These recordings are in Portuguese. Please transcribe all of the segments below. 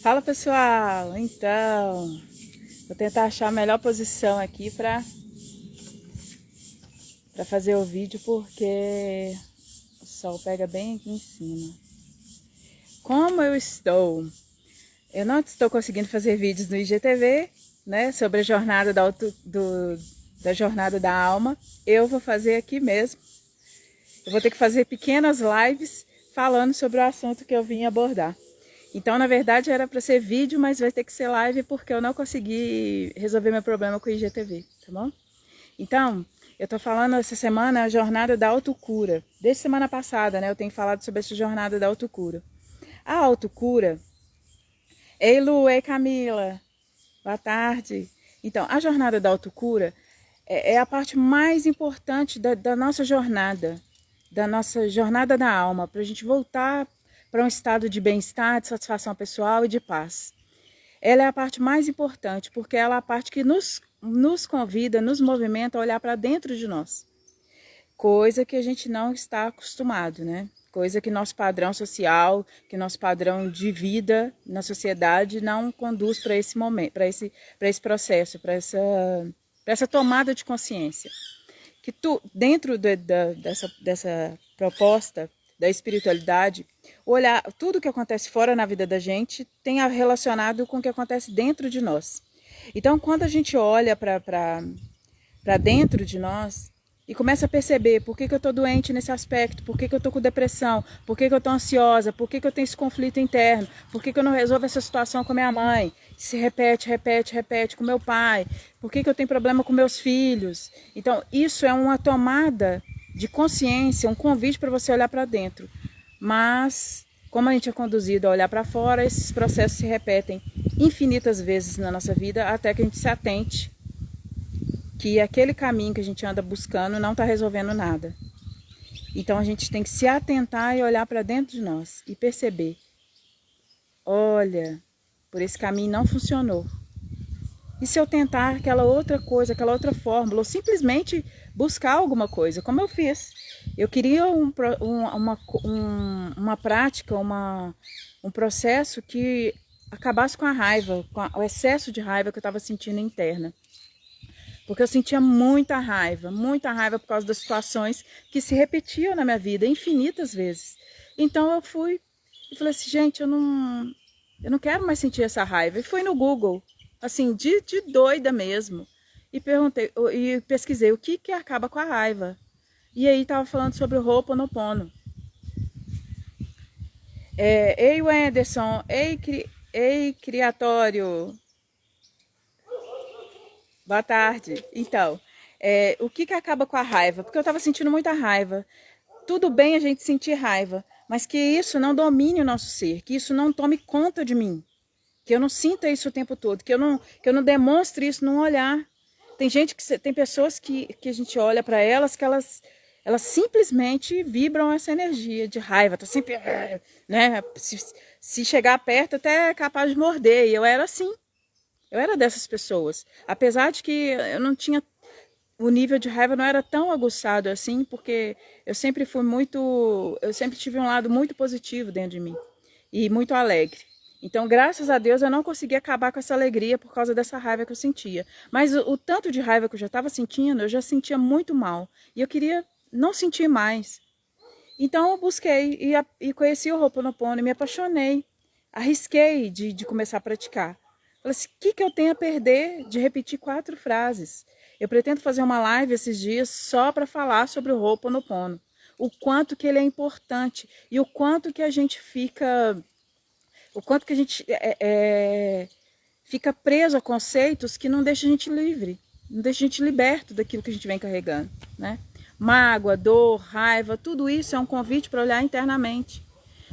Fala pessoal, então vou tentar achar a melhor posição aqui para fazer o vídeo porque o sol pega bem aqui em cima. Como eu estou? Eu não estou conseguindo fazer vídeos no IGTV, né, sobre a jornada da jornada da alma. Eu vou fazer aqui mesmo. Eu vou ter que fazer pequenas lives falando sobre o assunto que eu vim abordar. Então, na verdade, era para ser vídeo, mas vai ter que ser live porque eu não consegui resolver meu problema com o IGTV, tá bom? Então, eu tô falando essa semana a jornada da autocura. Desde semana passada, né, eu tenho falado sobre essa jornada da autocura. A autocura... Ei, Lu, ei, Camila, boa tarde. Então, a jornada da autocura é a parte mais importante da nossa jornada da alma, para a gente voltar para um estado de bem-estar, de satisfação pessoal e de paz. Ela é a parte mais importante, porque ela é a parte que nos convida, nos movimenta a olhar para dentro de nós. Coisa que a gente não está acostumado, né? Coisa que nosso padrão social, que nosso padrão de vida na sociedade não conduz para esse momento, para esse processo, para essa tomada de consciência. Que dentro dessa proposta da espiritualidade, olhar tudo que acontece fora na vida da gente tem relacionado com o que acontece dentro de nós. Então, quando a gente olha para dentro de nós e começa a perceber por que eu estou doente nesse aspecto, por que eu estou com depressão, por que eu estou ansiosa, por que eu tenho esse conflito interno, por que eu não resolvo essa situação com minha mãe, se repete com meu pai, por que eu tenho problema com meus filhos. Então, isso é uma tomada de consciência, um convite para você olhar para dentro. Mas, como a gente é conduzido a olhar para fora, esses processos se repetem infinitas vezes na nossa vida, até que a gente se atente que aquele caminho que a gente anda buscando não está resolvendo nada. Então a gente tem que se atentar e olhar para dentro de nós e perceber, olha, por esse caminho não funcionou. E se eu tentar aquela outra coisa, aquela outra fórmula, ou simplesmente buscar alguma coisa, como eu fiz. Eu queria uma prática, um processo que acabasse com a raiva, com o excesso de raiva que eu estava sentindo interna. Porque eu sentia muita raiva por causa das situações que se repetiam na minha vida infinitas vezes. Então eu fui e falei assim, gente, eu não quero mais sentir essa raiva. E fui no Google, assim, de doida mesmo, e perguntei, e pesquisei o que acaba com a raiva. E aí tava falando sobre o Ho'oponopono. Ei, Wenderson, ei, Criatório. Boa tarde. Então, o que acaba com a raiva? Porque eu estava sentindo muita raiva. Tudo bem a gente sentir raiva, mas que isso não domine o nosso ser, que isso não tome conta de mim, que eu não sinta isso o tempo todo, que eu não demonstre isso num olhar. Tem pessoas que a gente olha para elas que elas simplesmente vibram essa energia de raiva, tá sempre, né? Se chegar perto até é capaz de morder. E eu era assim. Eu era dessas pessoas, apesar de que eu não tinha, o nível de raiva não era tão aguçado assim, porque eu sempre tive um lado muito positivo dentro de mim e muito alegre. Então, graças a Deus, eu não consegui acabar com essa alegria por causa dessa raiva que eu sentia. Mas o tanto de raiva que eu já estava sentindo, eu já sentia muito mal e eu queria não sentir mais. Então, eu busquei e conheci o Ho'oponopono e me apaixonei, arrisquei de começar a praticar. Falei assim, o que eu tenho a perder de repetir 4 frases? Eu pretendo fazer uma live esses dias só para falar sobre o Ho'oponopono. O quanto que ele é importante e o quanto que a gente fica... O quanto que a gente fica preso a conceitos que não deixam a gente livre. Não deixam a gente liberto daquilo que a gente vem carregando, né? Mágoa, dor, raiva, tudo isso é um convite para olhar internamente.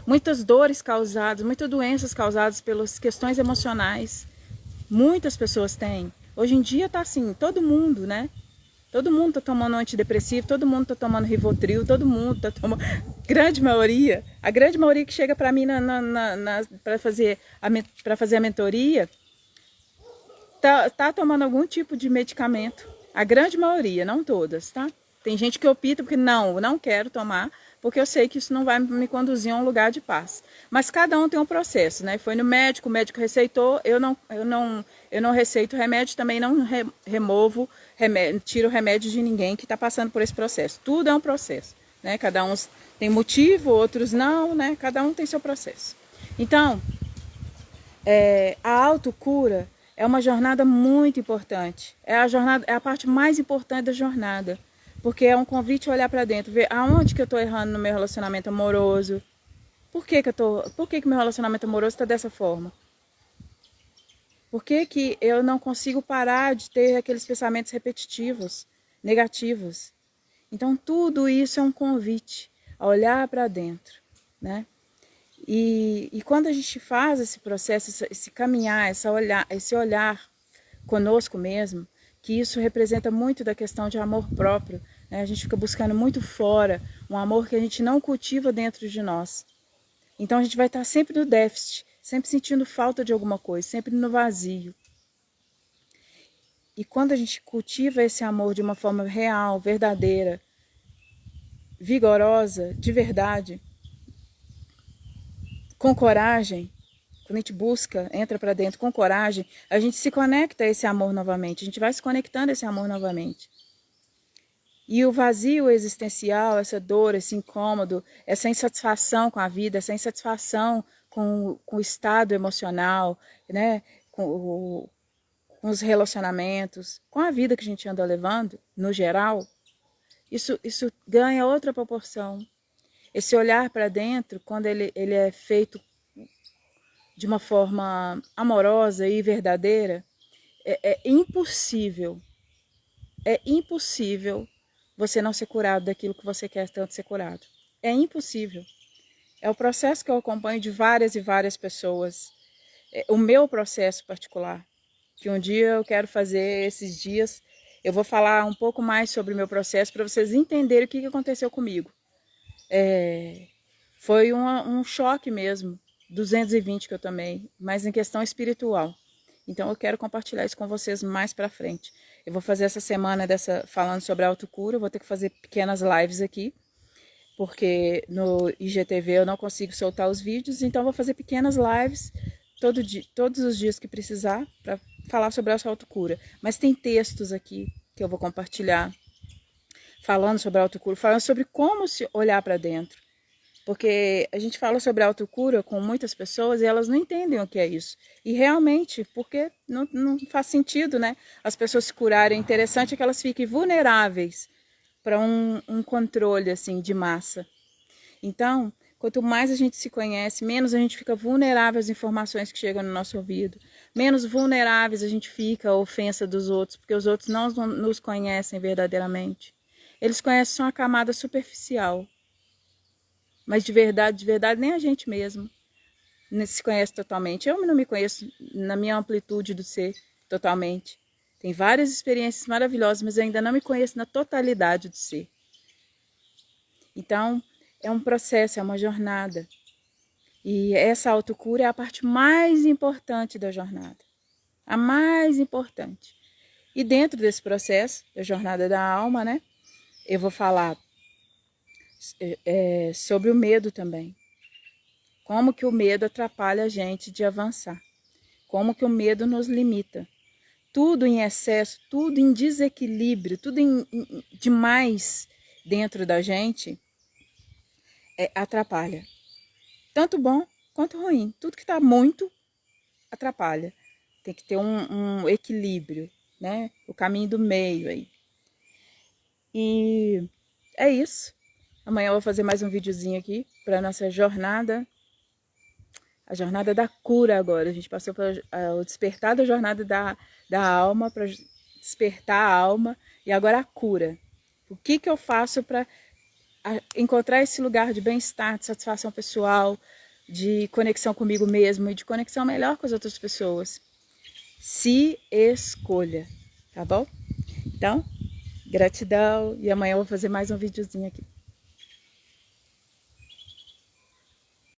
Muitas dores causadas, muitas doenças causadas pelas questões emocionais. Muitas pessoas têm. Hoje em dia tá assim, todo mundo, né? Todo mundo tá tomando antidepressivo, todo mundo tá tomando Rivotril, todo mundo tá tomando... a grande maioria que chega para mim para fazer a mentoria, tá tomando algum tipo de medicamento. A grande maioria, não todas, tá? Tem gente que opta porque não quero tomar, porque eu sei que isso não vai me conduzir a um lugar de paz. Mas cada um tem um processo, né? Foi no médico, o médico receitou, eu não receito remédio, também não removo remédio, tiro remédio de ninguém que está passando por esse processo. Tudo é um processo, né? Cada um tem motivo, outros não, né? Cada um tem seu processo. Então, a autocura é uma jornada muito importante. É a parte mais importante da jornada. Porque é um convite a olhar para dentro, ver aonde que eu estou errando no meu relacionamento amoroso. Por que que meu relacionamento amoroso está dessa forma? Por que eu não consigo parar de ter aqueles pensamentos repetitivos, negativos? Então, tudo isso é um convite a olhar para dentro, né? E quando a gente faz esse processo, esse caminhar, esse olhar conosco mesmo, que isso representa muito da questão de amor próprio, né? A gente fica buscando muito fora um amor que a gente não cultiva dentro de nós. Então a gente vai estar sempre no déficit, sempre sentindo falta de alguma coisa, sempre no vazio. E quando a gente cultiva esse amor de uma forma real, verdadeira, vigorosa, de verdade, com coragem, quando a gente busca, entra para dentro com coragem, a gente se conecta a esse amor novamente, a gente vai se conectando a esse amor novamente. E o vazio existencial, essa dor, esse incômodo, essa insatisfação com a vida, essa insatisfação com o estado emocional, né, com os relacionamentos, com a vida que a gente anda levando, no geral, isso ganha outra proporção. Esse olhar para dentro, quando ele é feito de uma forma amorosa e verdadeira, é impossível você não ser curado daquilo que você quer tanto ser curado. É impossível. É o processo que eu acompanho de várias e várias pessoas. O meu processo particular, que um dia eu quero fazer esses dias, eu vou falar um pouco mais sobre o meu processo para vocês entenderem o que aconteceu comigo. Foi um choque mesmo, 220 que eu tomei, mas em questão espiritual. Então eu quero compartilhar isso com vocês mais pra frente. Eu vou fazer essa semana falando sobre a autocura, eu vou ter que fazer pequenas lives aqui, porque no IGTV eu não consigo soltar os vídeos, então eu vou fazer pequenas lives todos os dias que precisar para falar sobre essa autocura. Mas tem textos aqui que eu vou compartilhar falando sobre a autocura, falando sobre como se olhar para dentro. Porque a gente fala sobre autocura com muitas pessoas e elas não entendem o que é isso. E realmente, porque não faz sentido, né? As pessoas se curarem. É interessante que elas fiquem vulneráveis para um controle assim, de massa. Então, quanto mais a gente se conhece, menos a gente fica vulnerável às informações que chegam no nosso ouvido. Menos vulneráveis a gente fica à ofensa dos outros, porque os outros não nos conhecem verdadeiramente. Eles conhecem só uma camada superficial. Mas de verdade, nem a gente mesmo se conhece totalmente. Eu não me conheço na minha amplitude do ser totalmente. Tem várias experiências maravilhosas, mas eu ainda não me conheço na totalidade do ser. Então, é um processo, é uma jornada. E essa autocura é a parte mais importante da jornada. A mais importante. E dentro desse processo, da jornada da alma, né? Eu vou falar sobre o medo também. Como que o medo atrapalha a gente de avançar. Como que o medo nos limita. Tudo em excesso, tudo em desequilíbrio, tudo demais dentro da gente atrapalha. Tanto bom quanto ruim. Tudo que está muito atrapalha. Tem que ter um equilíbrio, né? O caminho do meio aí. E é isso. Amanhã eu vou fazer mais um videozinho aqui para nossa jornada. A jornada da cura agora. A gente passou pelo despertar da jornada da alma, para despertar a alma. E agora a cura. O que eu faço para encontrar esse lugar de bem-estar, de satisfação pessoal, de conexão comigo mesmo e de conexão melhor com as outras pessoas. Se escolha, tá bom? Então, gratidão e amanhã eu vou fazer mais um videozinho aqui.